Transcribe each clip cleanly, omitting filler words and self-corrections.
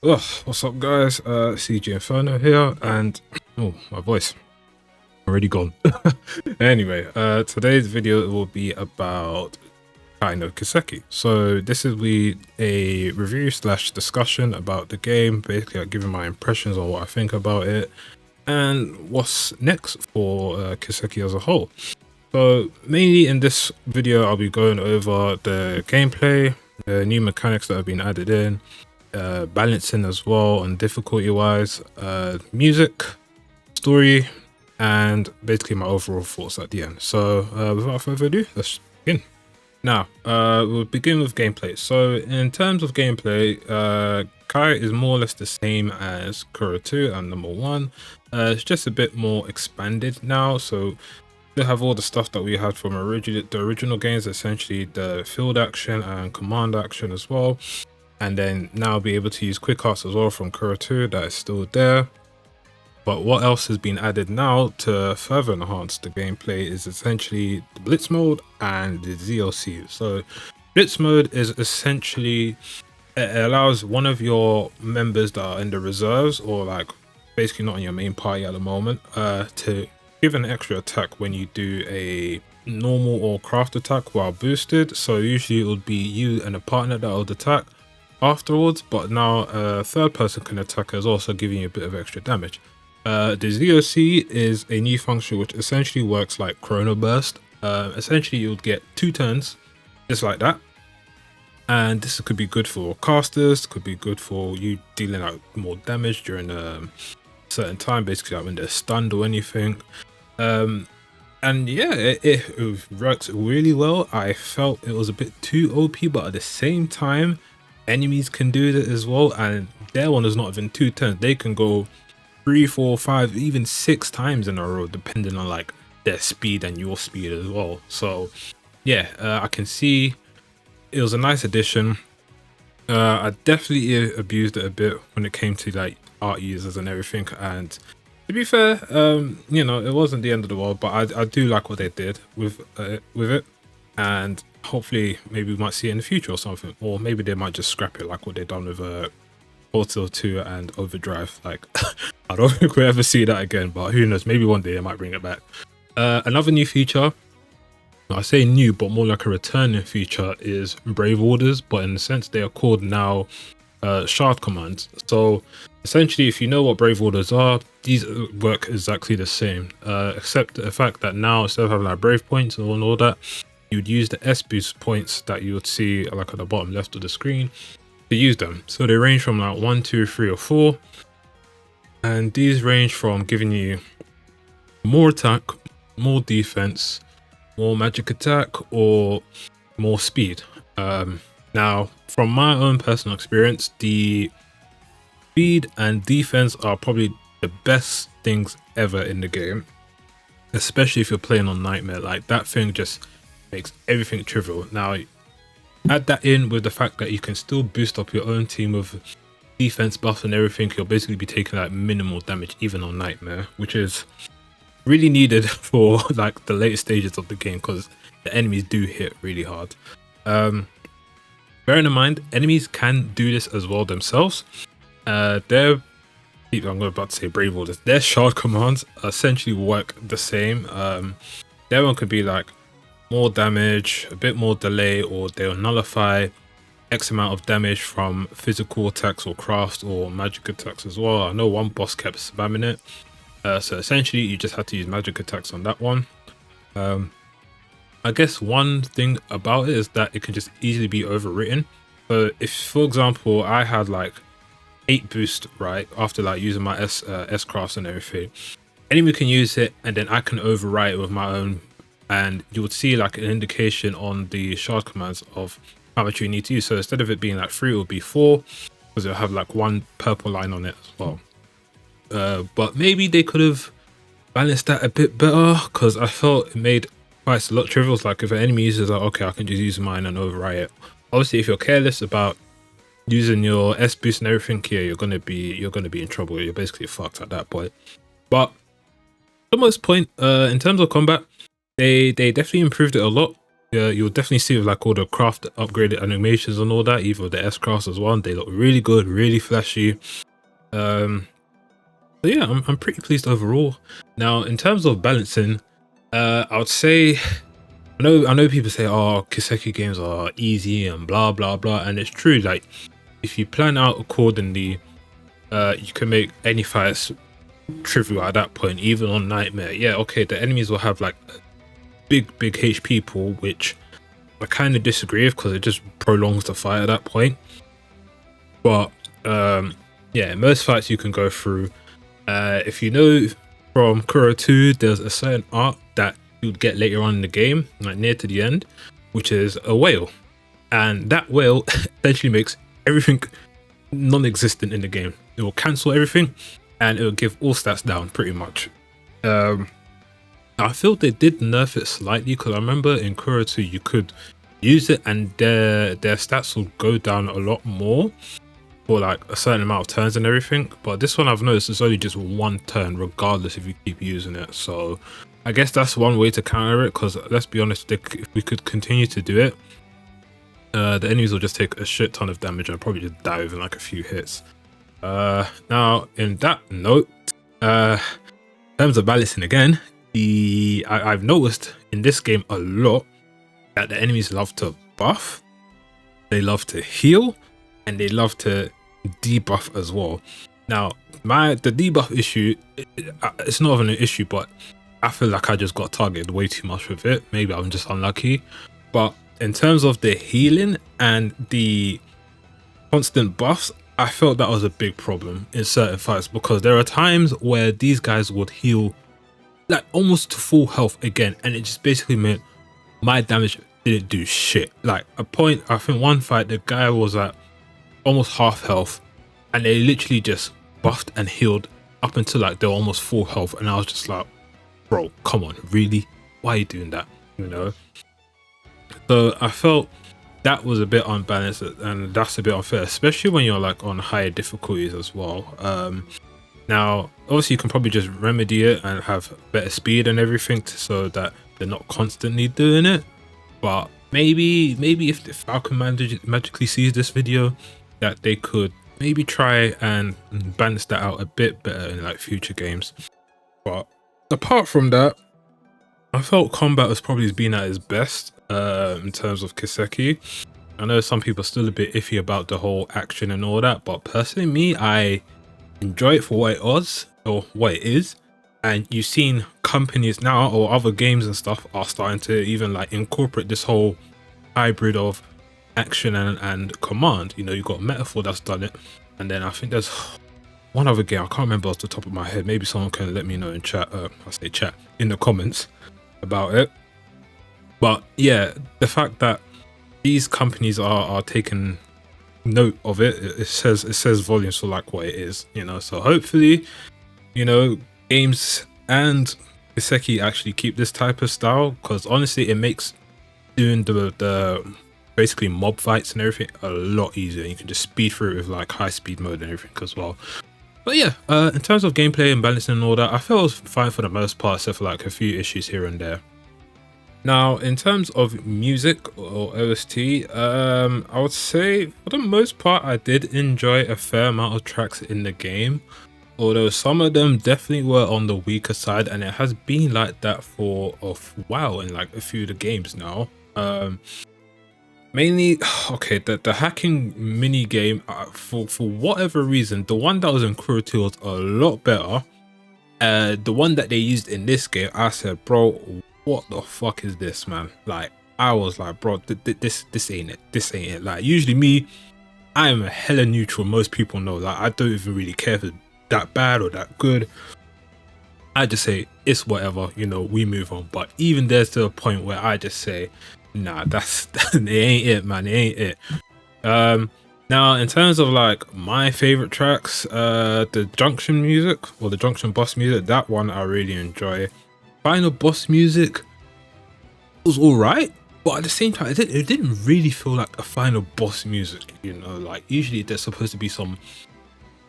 Oh, what's up, guys? CG Inferno here, and oh, my voice already gone. Anyway, today's video will be about Kiseki. So this is a review slash discussion about the game, basically like giving my impressions on what I think about it and what's next for Kiseki as a whole. So mainly in this video, I'll be going over the gameplay, the new mechanics that have been added in, balancing as well and difficulty wise, music, story, and basically my overall thoughts at the end. So without further ado, let's begin. Now we'll begin with gameplay. So in terms of gameplay, Kai is more or less the same as Kuro 2 and number 1. It's just a bit more expanded now, so they have all the stuff that we had from the original games, essentially the field action and command action as well. And then now be able to use quick arts as well from Kuro 2, that is still there. But what else has been added now to further enhance the gameplay is essentially the Blitz mode and the ZLC. So Blitz mode is essentially, it allows one of your members that are in the reserves or like basically not in your main party at the moment to give an extra attack when you do a normal or craft attack while boosted. So usually it would be you and a partner that would attack afterwards, but now a third person can attack as well, so giving you a bit of extra damage. The ZOC is a new function which essentially works like Chrono Burst. Essentially you'll get 2 turns just like that, and this could be good for casters, could be good for you dealing out more damage during a certain time, basically like when they're stunned or anything. And yeah, it works really well. I felt it was a bit too OP, but at the same time enemies can do that as well, and their one is not even 2 turns. They can go 3, 4, 5, even 6 times in a row, depending on like their speed and your speed as well. So yeah, I can see it was a nice addition. I definitely abused it a bit when it came to like art users and everything, and to be fair, you know, it wasn't the end of the world, but I do like what they did with it, and hopefully maybe we might see it in the future or something, or maybe they might just scrap it like what they've done with Portal 2 and Overdrive. Like I don't think we'll ever see that again, but who knows, maybe one day they might bring it back. Another new feature, I say new but more like a returning feature, is Brave Orders, but in a sense they are called now shard commands. So essentially, if you know what Brave Orders are, these work exactly the same, except the fact that now instead of having like Brave points and all that, you would use the S boost points that you would see like at the bottom left of the screen to use them. So they range from like 1, 2, 3, or 4, and these range from giving you more attack, more defense, more magic attack, or more speed. Now from my own personal experience, the speed and defense are probably the best things ever in the game, especially if you're playing on Nightmare. Like that thing just makes everything trivial. Now add that in with the fact that you can still boost up your own team with defense buffs and everything, you'll basically be taking like minimal damage even on Nightmare, which is really needed for like the later stages of the game because the enemies do hit really hard. Bearing in mind, enemies can do this as well themselves. I'm about to say Brave Orders, their shard commands essentially work the same. Their one could be like more damage, a bit more delay, or they'll nullify X amount of damage from physical attacks or crafts or magic attacks as well. I know one boss kept spamming it, so essentially you just had to use magic attacks on that one. I guess one thing about it is that it can just easily be overwritten. So if, for example, I had like 8 boost right after like using my S crafts and everything, enemy can use it and then I can overwrite it with my own, and you would see like an indication on the shard commands of how much you need to use. So instead of it being like 3, it would be 4, because it'll have like 1 purple line on it as well. But maybe they could have balanced that a bit better, because I felt it made quite a lot trivial. Like if an enemy uses like, okay, I can just use mine and overwrite it. Obviously if you're careless about using your S boost and everything here, you're gonna be in trouble. You're basically fucked at that point. But the most point, in terms of combat, they definitely improved it a lot. Yeah, you'll definitely see with like all the craft upgraded animations and all that, even the S crafts as well. They look really good, really flashy. Um, so yeah, I'm pretty pleased overall. Now, in terms of balancing, I would say I know people say, oh, Kiseki games are easy and blah blah blah, and it's true. Like if you plan out accordingly, you can make any fights trivial at that point, even on Nightmare. Yeah, okay, the enemies will have like big HP pool, which I kind of disagree with because it just prolongs the fight at that point. But yeah, most fights you can go through. If you know from Kuro 2, there's a certain art that you'd get later on in the game, like near to the end, which is a whale, and that whale essentially makes everything non-existent in the game. It will cancel everything, and it will give all stats down pretty much. I feel they did nerf it slightly because I remember in Kuro 2 you could use it and their stats will go down a lot more for like a certain amount of turns and everything, but this one I've noticed it's only just one turn regardless if you keep using it. So I guess that's one way to counter it, because let's be honest, if we could continue to do it, the enemies will just take a shit ton of damage and probably just die within like a few hits. Now in that note, in terms of balancing again, I've noticed in this game a lot that the enemies love to buff, they love to heal, and they love to debuff as well. Now the debuff issue, it's not even an issue, but I feel like I just got targeted way too much with it. Maybe I'm just unlucky, but in terms of the healing and the constant buffs, I felt that was a big problem in certain fights, because there are times where these guys would heal like almost to full health again, and it just basically meant my damage didn't do shit. Like a point, I think one fight the guy was at almost half health and they literally just buffed and healed up until like they were almost full health, and I was just like, bro, come on, really? Why are you doing that? You know? So I felt that was a bit unbalanced, and that's a bit unfair, especially when you're like on higher difficulties as well. Now obviously you can probably just remedy it and have better speed and everything so that they're not constantly doing it, but maybe if Falcon magically sees this video, that they could maybe try and balance that out a bit better in like future games. But apart from that, I felt combat was probably been at its best in terms of Kiseki. I know some people are still a bit iffy about the whole action and all that, but personally me, I enjoy it for what it was or what it is. And you've seen companies now or other games and stuff are starting to even like incorporate this whole hybrid of action and command. You know, you've got Metaphor that's done it, and then I think there's one other game I can't remember off the top of my head. Maybe someone can let me know in chat, I say chat, in the comments about it. But yeah, the fact that these companies are taking note of it, it says volumes for like what it is, you know. So hopefully, you know, games and Kiseki actually keep this type of style, because honestly it makes doing the basically mob fights and everything a lot easier. You can just speed through it with like high speed mode and everything as well. But yeah, in terms of gameplay and balancing and all that, I felt it was fine for the most part, except for like a few issues here and there. Now, in terms of music or OST, I would say for the most part, I did enjoy a fair amount of tracks in the game, although some of them definitely were on the weaker side, and it has been like that for a while in like a few of the games now. Mainly, okay, the hacking mini game, for whatever reason, the one that was in Kuro 2 was a lot better. The one that they used in this game, I said, bro, what the fuck is this, man? Like, I was like, bro, this ain't it. This ain't it. Like, usually me, I am a hella neutral. Most people know, like, I don't even really care if it's that bad or that good. I just say it's whatever, you know, we move on. But even there's to a point where I just say, nah, it ain't it, man. It ain't it. Now in terms of like my favorite tracks, the junction music or the junction boss music, that one I really enjoy. Final boss music was all right, but at the same time, it didn't really feel like a final boss music. You know, like usually there's supposed to be some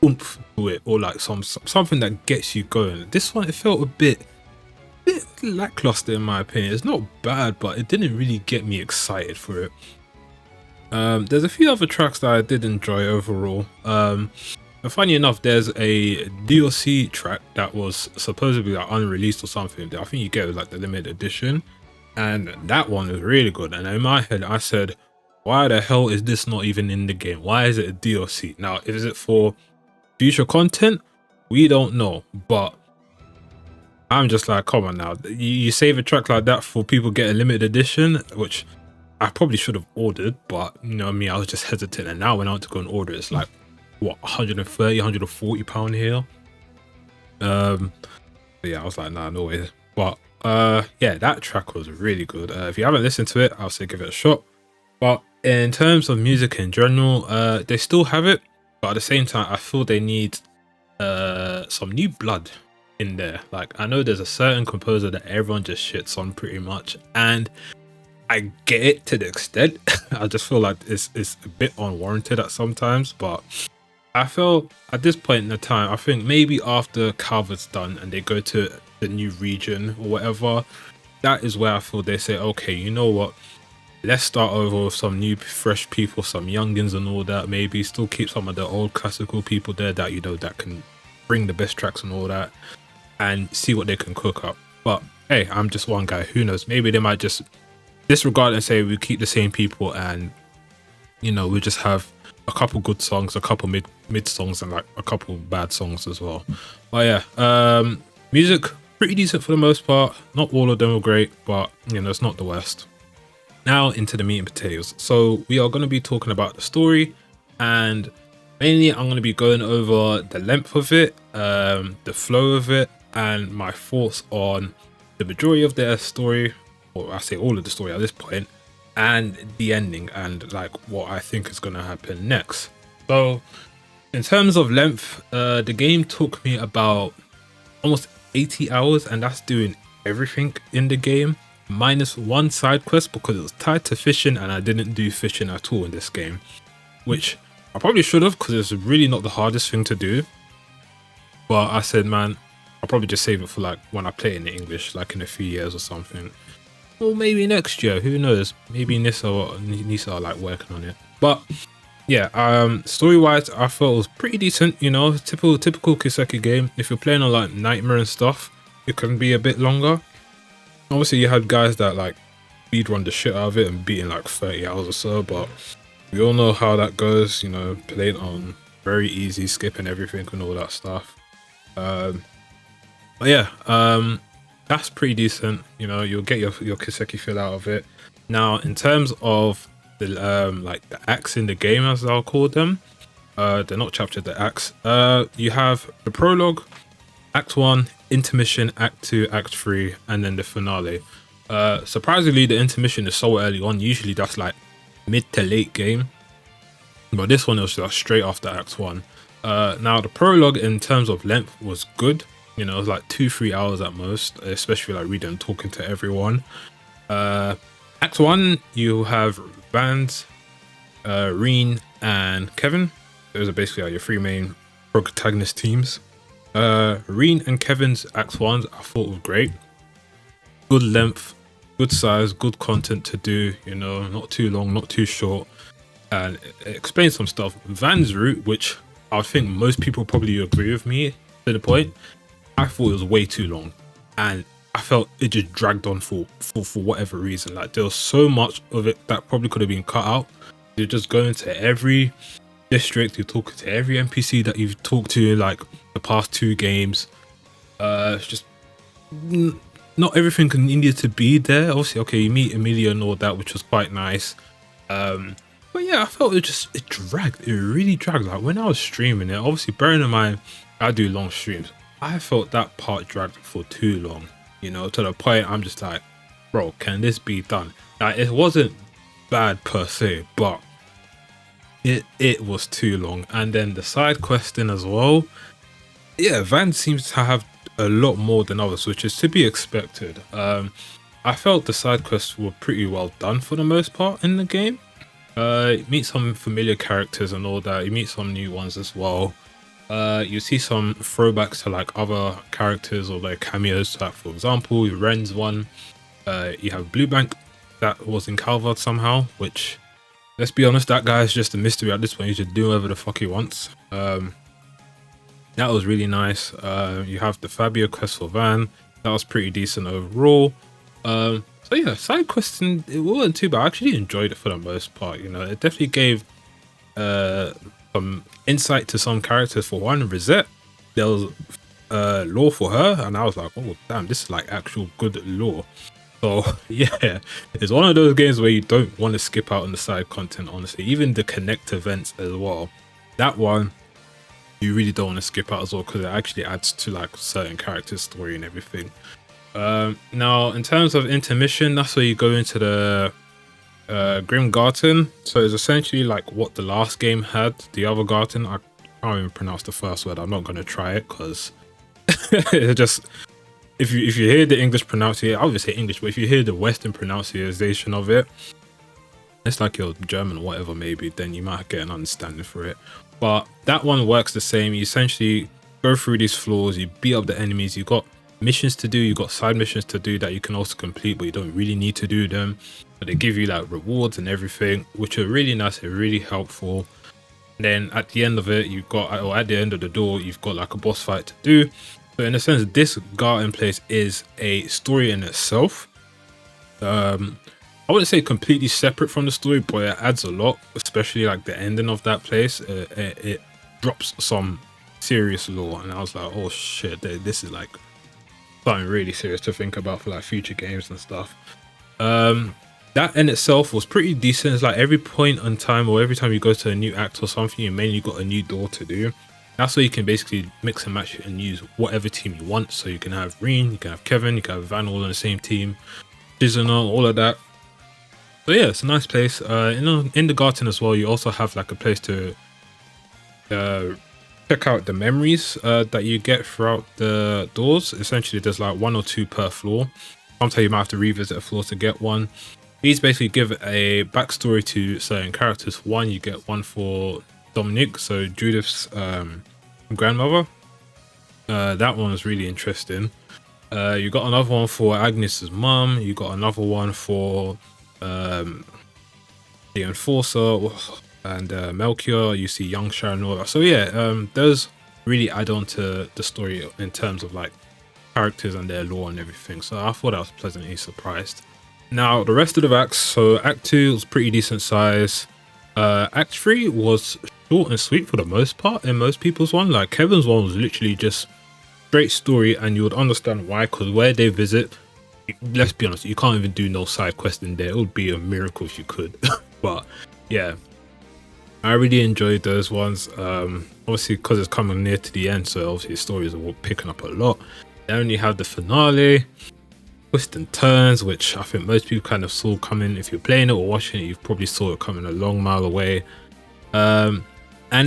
oomph to it, or like something that gets you going. This one, it felt a bit bit lackluster in my opinion. It's not bad, but it didn't really get me excited for it. There's a few other tracks that I did enjoy overall. And funny enough, there's a DLC track that was supposedly like unreleased or something. I think you get like the limited edition, and that one was really good. And in my head, I said, "Why the hell is this not even in the game? Why is it a DLC?" Now, is it for future content? We don't know, but I'm just like, come on now. You save a track like that for people get a limited edition, which I probably should have ordered, but you know me, I was just hesitant. And now when I went to go and order, it's like, what, 130, 140 pound here. Yeah, I was like, nah, no way. But yeah, that track was really good. If you haven't listened to it, I'll say give it a shot. But in terms of music in general, they still have it, but at the same time, I feel they need some new blood in there. Like, I know there's a certain composer that everyone just shits on pretty much, and I get it to the extent. I just feel like it's a bit unwarranted at sometimes, but I feel at this point in the time, I think maybe after Calvert's done and they go to the new region or whatever, that is where I feel they say, okay, you know what, let's start over with some new fresh people, some youngins and all that. Maybe still keep some of the old classical people there that, you know, that can bring the best tracks and all that, and see what they can cook up. But hey, I'm just one guy, who knows, maybe they might just disregard and say we keep the same people, and you know, we just have a couple good songs, a couple mid songs, and like a couple bad songs as well. But yeah, music pretty decent for the most part. Not all of them are great, but you know, it's not the worst. Now into the meat and potatoes. So we are going to be talking about the story, and mainly I'm going to be going over the length of it, the flow of it, and my thoughts on the majority of their story, or I say all of the story at this point, and the ending, and like what I think is going to happen next. So in terms of length, the game took me about almost 80 hours, and that's doing everything in the game minus one side quest because it was tied to fishing, and I didn't do fishing at all in this game, which I probably should have because it's really not the hardest thing to do. But I said, man, I'll probably just save it for like when I play it in English, like in a few years or something. Or maybe next year, who knows? Maybe Nisa are like working on it. But yeah, story wise, I felt it was pretty decent, you know, typical Kiseki game. If you're playing on like Nightmare and stuff, it can be a bit longer. Obviously you had guys that like speedrun the shit out of it and beating like 30 hours or so, but we all know how that goes, you know, playing on very easy, skipping everything and all that stuff. But yeah, that's pretty decent. You know, you'll get your Kiseki feel out of it. Now, in terms of the like the acts in the game, as I'll call them, they're not chapters, they're acts. You have the prologue, Act 1, intermission, Act 2, Act 3, and then the finale. Surprisingly, the intermission is so early on. Usually that's like mid to late game, but this one was just straight after Act 1. Now the prologue in terms of length was good. You know, it was like 2-3 hours at most, especially like reading and talking to everyone. Act 1, you have Vans, Reen, and Kevin. Those are basically like your three main protagonist teams. Reen and Kevin's Act 1 I thought was great. Good length, good size, good content to do, you know, not too long, not too short, and it explains some stuff. Van's route, which I think most people probably agree with me to the point, I thought it was way too long, and I felt it just dragged on for whatever reason. Like there was so much of it that probably could have been cut out. You're just going to every district, you're talking to every NPC that you've talked to like the past 2 games. It's just not everything needed to be there. Obviously, okay, you meet Emilia and all that, which was quite nice. But yeah, I felt it dragged. It really dragged. Like when I was streaming it, obviously bearing in mind I do long streams, I felt that part dragged for too long, you know, to the point I'm just like, bro, can this be done? Now, it wasn't bad per se, but it was too long. And then the side questing as well. Yeah, Van seems to have a lot more than others, which is to be expected. I felt the side quests were pretty well done for the most part in the game. You meet some familiar characters and all that. You meet some new ones as well. You see some throwbacks to like other characters or like cameos. Like for example, Ren's one. You have Blue Bank that was in Calvard somehow, which, let's be honest, that guy is just a mystery at this point. He should do whatever the fuck he wants. That was really nice. You have the Fabio quest for Van. That was pretty decent overall. So yeah, side questing, it wasn't too bad. I actually enjoyed it for the most part. You know, it definitely gave some insight to some characters. For one, Rosette, there was lore for her, and I was like, oh damn, this is like actual good lore. So yeah, it's one of those games where you don't want to skip out on the side content, honestly. Even the connect events as well. That one, you really don't want to skip out as well, because it actually adds to like certain characters' story and everything. Now, in terms of intermission, that's where you go into the Grim Garden. So it's essentially like what the last game had. The other garden, I can't even pronounce the first word. I'm not going to try it because it just... If you hear the English pronunciation, I would say English, but if you hear the Western pronunciation of it, it's like you're German or whatever maybe, then you might get an understanding for it. But that one works the same. You essentially go through these floors, you beat up the enemies, you got missions to do, you got side missions to do that you can also complete, but you don't really need to do them. But they give you like rewards and everything, which are really nice and really helpful. And then at the end of it, you've got, or at the end of the door, you've got like a boss fight to do. So in a sense, this garden place is a story in itself. I wouldn't say completely separate from the story, but it adds a lot, especially like the ending of that place. It drops some serious lore, and I was like, oh shit, this is like something really serious to think about for like future games and stuff. That in itself was pretty decent. It's like every point in time, or every time you go to a new act or something, you mainly got a new door to do. That's where you can basically mix and match it and use whatever team you want. So you can have Reen, you can have Kevin, you can have Van all on the same team, Shizuna, all of that. So yeah, it's a nice place. In the garden as well, you also have like a place to check out the memories that you get throughout the doors. Essentially, there's like 1 or 2 per floor. Sometimes you might have to revisit a floor to get one. These basically give a backstory to certain characters. One, you get one for Dominic, so Judith's grandmother. That one was really interesting. You got another one for Agnes's mum. You got another one for the Enforcer and Melchior. You see young Sharon and all that. So yeah, those really add on to the story in terms of like characters and their lore and everything. So I thought I was pleasantly surprised. Now the rest of the acts, so Act 2 was pretty decent size. Act 3 was short and sweet for the most part in most people's one. Like Kevin's one was literally just straight story, and you would understand why, because where they visit, let's be honest, you can't even do no side quest in there. It would be a miracle if you could. But yeah, I really enjoyed those ones. Obviously because it's coming near to the end, so obviously the stories are picking up a lot. They only have the finale, twists and turns, which I think most people kind of saw coming. If you're playing it or watching it, you probably saw it coming a long mile away. And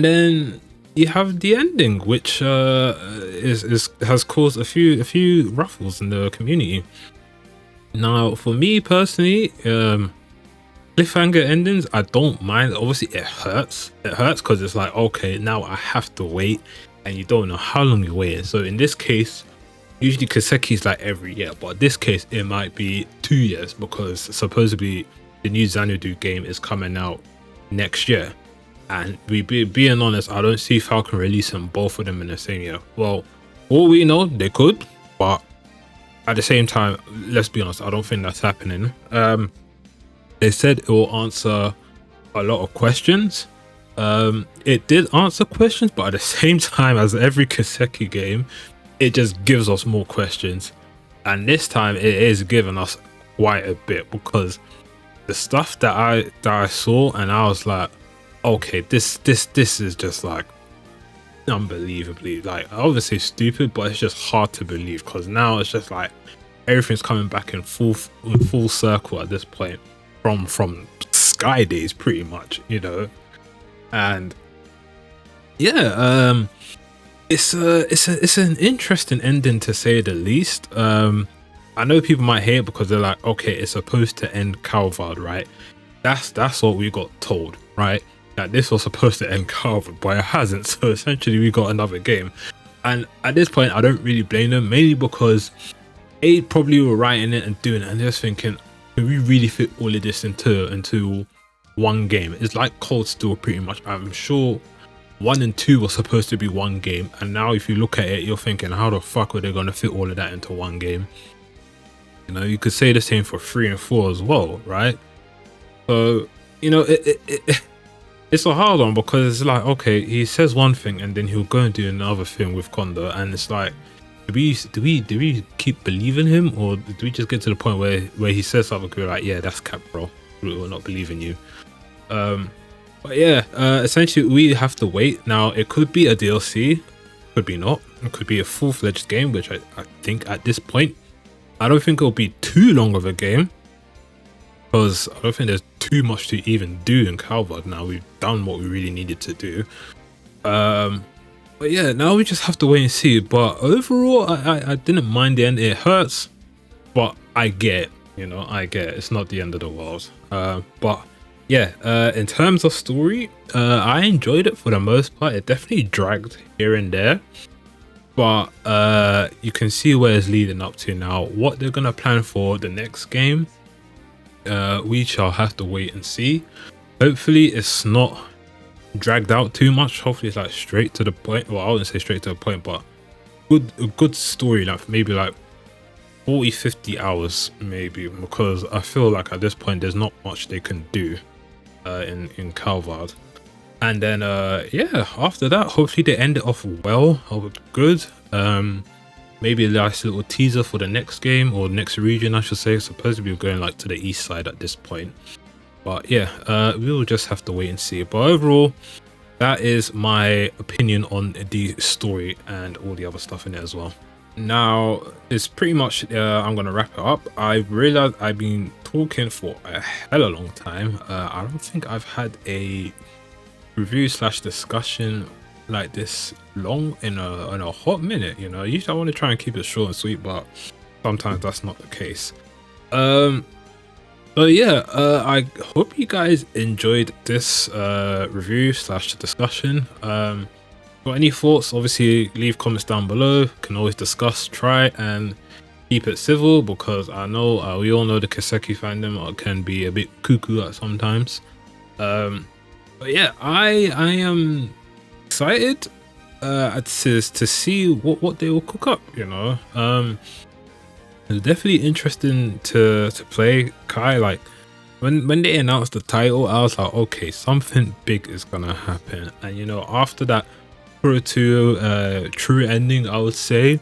then you have the ending, which has caused a few ruffles in the community. Now, for me personally, cliffhanger endings, I don't mind. Obviously, it hurts. It hurts because it's like, okay, now I have to wait, and you don't know how long you're waiting. So in this case, usually Kiseki's like every year, but in this case, it might be 2 years, because supposedly the new Xanadu game is coming out next year. And being honest, I don't see Falcon releasing both of them in the same year. Well, all we know, they could, but at the same time, let's be honest, I don't think that's happening. They said it will answer a lot of questions. It did answer questions, but at the same time, as every Kiseki game, it just gives us more questions. And this time, it is giving us quite a bit, because the stuff that I saw, and I was like, okay, this is just like unbelievably, like, I wouldn't say stupid, but it's just hard to believe, because now it's just like everything's coming back in full circle at this point from Sky Days pretty much, you know. And yeah, it's an interesting ending to say the least. I know people might hate it because they're like, okay, it's supposed to end Calvard, right? That's what we got told, right? that this was supposed to end Calvert, but it hasn't. So essentially, we got another game. And at this point, I don't really blame them, mainly because they probably were writing it and doing it, and they're just thinking, can we really fit all of this into one game? It's like Cold Steel, pretty much. I'm sure 1 and 2 was supposed to be one game, and now if you look at it, you're thinking, how the fuck were they going to fit all of that into one game? You know, you could say the same for 3 and 4 as well, right? So, you know, it's a hard one, because it's like, okay, he says one thing and then he'll go and do another thing with Kondo, and it's like, do we keep believing him, or do we just get to the point where he says something, we're like, yeah, that's cap, bro, we're not believing you. But yeah, essentially we have to wait. Now it could be a DLC, could be not, it could be a full-fledged game, which I think at this point, I don't think it'll be too long of a game, because I don't think there's too much to even do in Calvard now. We've done what we really needed to do. But yeah, now we just have to wait and see. But overall, I didn't mind the end. It hurts, but I get it, you know, I get it. It's not the end of the world. But yeah, in terms of story, I enjoyed it for the most part. It definitely dragged here and there, but you can see where it's leading up to now. What they're gonna plan for the next game, we shall have to wait and see. Hopefully it's not dragged out too much. Hopefully it's like straight to the point. Well, I wouldn't say straight to the point, but a good story, like maybe like 40-50 hours maybe, because I feel like at this point there's not much they can do in Calvard. And then yeah, after that, hopefully they end it off well, good. Maybe a nice little teaser for the next game, or next region I should say. Supposedly we're going like to the east side at this point. But yeah, we'll just have to wait and see. But overall, that is my opinion on the story and all the other stuff in it as well. Now, it's pretty much, I'm going to wrap it up. I've realized I've been talking for a hella long time. I don't think I've had a review / discussion like this long in a hot minute, you know. Usually I want to try and keep it short and sweet, but sometimes that's not the case. But yeah, I hope you guys enjoyed this review / discussion. Got any thoughts, obviously leave comments down below. Can always discuss, try and keep it civil, because I know we all know the Kiseki fandom can be a bit cuckoo at sometimes. But yeah, I am excited to see what they will cook up, you know. It's definitely interesting to play Kai. Like when they announced the title, I was like, okay, something big is gonna happen. And you know, after that Pro 2 true ending, I would say,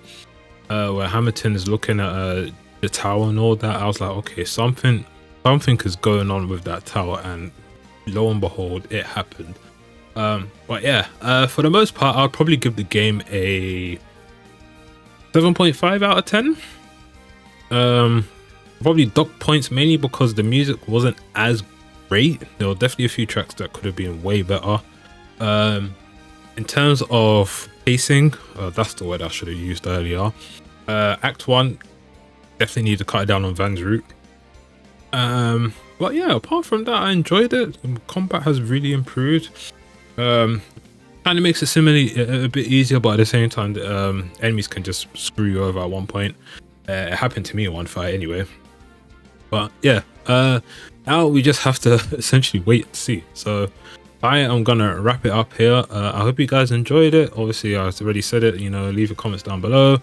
where Hamilton is looking at the tower and all that, I was like, okay, something is going on with that tower, and lo and behold, it happened. But yeah, for the most part, I'll probably give the game a 7.5 out of 10. Probably dock points, mainly because the music wasn't as great. There were definitely a few tracks that could have been way better. In terms of pacing, that's the word I should have used earlier. Act 1, definitely need to cut it down on Van's route. But yeah, apart from that, I enjoyed it. Combat has really improved. Kind of makes it similarly a bit easier, but at the same time, enemies can just screw you over at one point. It happened to me in one fight anyway. But yeah, now we just have to essentially wait and see. So I am gonna wrap it up here. I hope you guys enjoyed it. Obviously, I've already said it, you know, leave your comments down below.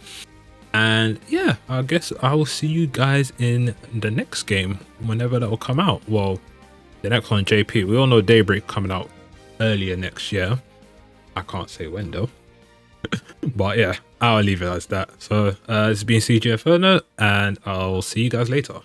And yeah, I guess I will see you guys in the next game, whenever that will come out. Well, the next one, JP. We all know Daybreak coming out earlier next year. I can't say when though. But yeah, I'll leave it as that. So it's been CJ Inferno, and I'll see you guys later.